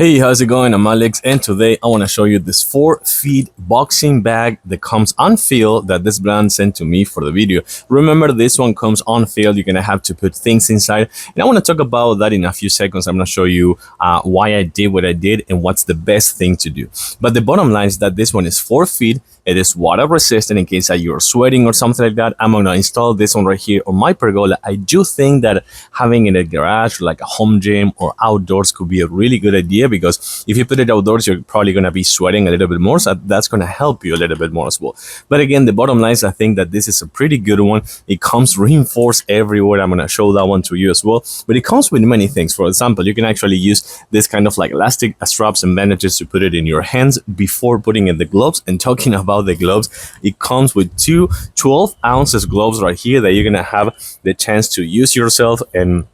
Hey, how's it going? I'm Alex, and today I want to show you this 4-feet boxing bag that comes unfilled that this brand sent to me for the video. Remember, this one comes unfilled. You're going to have to put things inside, and I want to talk about that in a few seconds. I'm going to show you why I did what I did and what's the best thing to do. But the bottom line is that this one is 4 feet. It is water resistant in case that you're sweating or something like that. I'm going to install this one right here on my pergola. I do think that having it in a garage, like a home gym or outdoors, could be a really good idea, because if you put it outdoors, you're probably going to be sweating a little bit more. So that's going to help you a little bit more as well. But again, the bottom line is I think that this is a pretty good one. It comes reinforced everywhere. I'm going to show that one to you as well. But it comes with many things. For example, you can actually use this kind of like elastic straps and bandages to put it in your hands before putting in the gloves. And talking about the gloves, it comes with two 12 ounces gloves right here that you're going to have the chance to use yourself and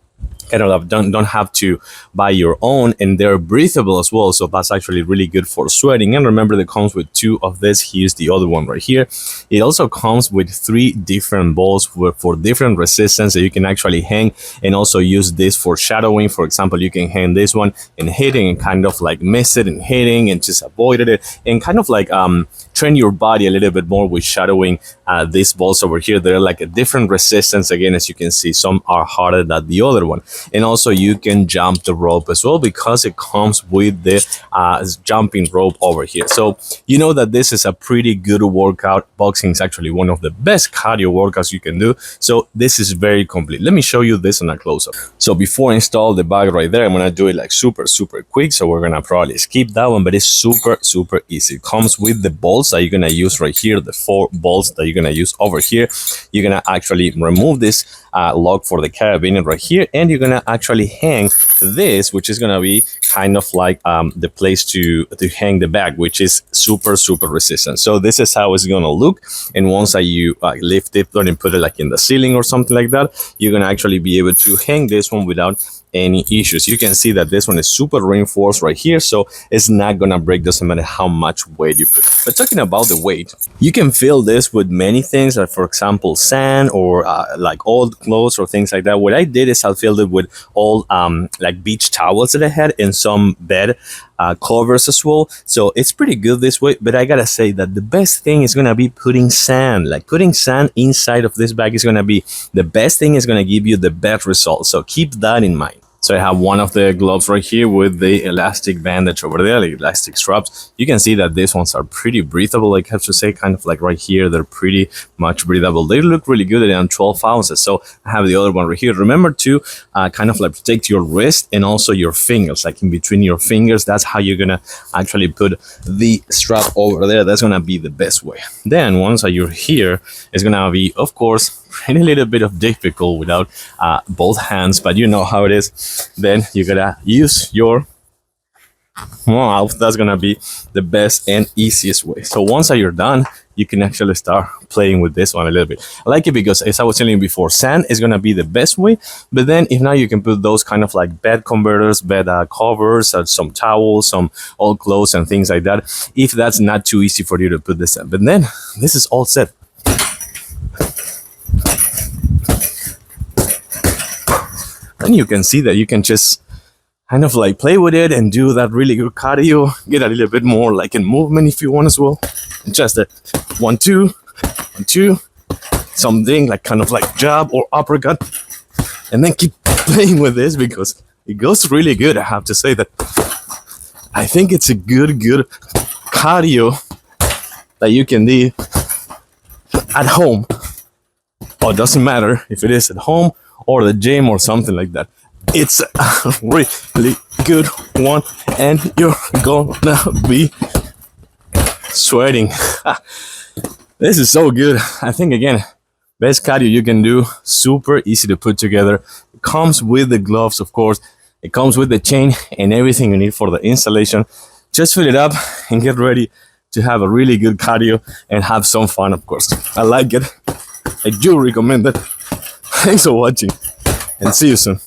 kind of don't have to buy your own, and they're breathable as well, so that's actually really good for sweating. And remember, that comes with 2 of this. Here's the other one right here. It also comes with 3 different balls for different resistance that you can actually hang, and also use this for shadowing. For example, you can hang this one and hitting and kind of like miss it and hitting and just avoid it, and kind of like train your body a little bit more with shadowing these balls over here. They're like a different resistance. Again, as you can see, some are harder than the other one. And also you can jump the rope as well, because it comes with the jumping rope over here. So you know that this is a pretty good workout. Boxing is actually one of the best cardio workouts you can do. So this is very complete. Let me show you this on a close-up. So before I install the bag right there, I'm gonna do it like super quick. So we're gonna probably skip that one, but it's super easy. It comes with the bolts that you're gonna use right here, the 4 bolts that you're gonna use over here. You're gonna actually remove this lock for the carabiner right here, and you're gonna actually hang this, which is gonna be kind of like the place to hang the bag, which is super resistant. So this is how it's gonna look, and once you lift it and put it like in the ceiling or something like that, you're gonna actually be able to hang this one without any issues. You can see that this one is super reinforced right here, so it's not gonna break, doesn't matter how much weight you put. But talking about the weight, you can fill this with many things, like for example sand or like old clothes or things like that. What I did is I filled it with old like beach towels that I had, and some bed covers as well. So it's pretty good this way. But I gotta say that the best thing is gonna be putting sand. Like putting sand inside of this bag is gonna be the best thing, is gonna give you the best results. So keep that in mind. So I have one of the gloves right here with the elastic bandage over there, the elastic straps. You can see that these ones are pretty breathable. I have to say, kind of like right here, they're pretty much breathable. They look really good. They're on 12 ounces. So I have the other one right here. Remember to kind of like protect your wrist and also your fingers, like in between your fingers. That's how you're gonna actually put the strap over there. That's gonna be the best way. Then once you're here, it's gonna be, of course, a little bit of difficult without both hands, but you know how it is. Then you gotta use your mouth. That's gonna be the best and easiest way. So once you're done, you can actually start playing with this one a little bit. I like it because, as I was telling you before, sand is gonna be the best way. But then if now you can put those kind of like bed converters, bed covers, some towels, some old clothes and things like that, if that's not too easy for you to put this in. But then this is all set. And you can see that you can just kind of like play with it and do that really good cardio, get a little bit more like in movement if you want as well. Just a 1 2 1 2, something like kind of like jab or uppercut, and then keep playing with this because it goes really good. I have to say that I think it's a good cardio that you can do at home. Or it doesn't matter if it is at home or the gym or something like that. It's a really good one, and you're gonna be sweating. This is so good. I think, again, best cardio you can do. Super easy to put together. It comes with the gloves, of course. It comes with the chain and everything you need for the installation. Just fill it up and get ready to have a really good cardio and have some fun, of course. I like it. I do recommend it. Thanks for watching, and see you soon.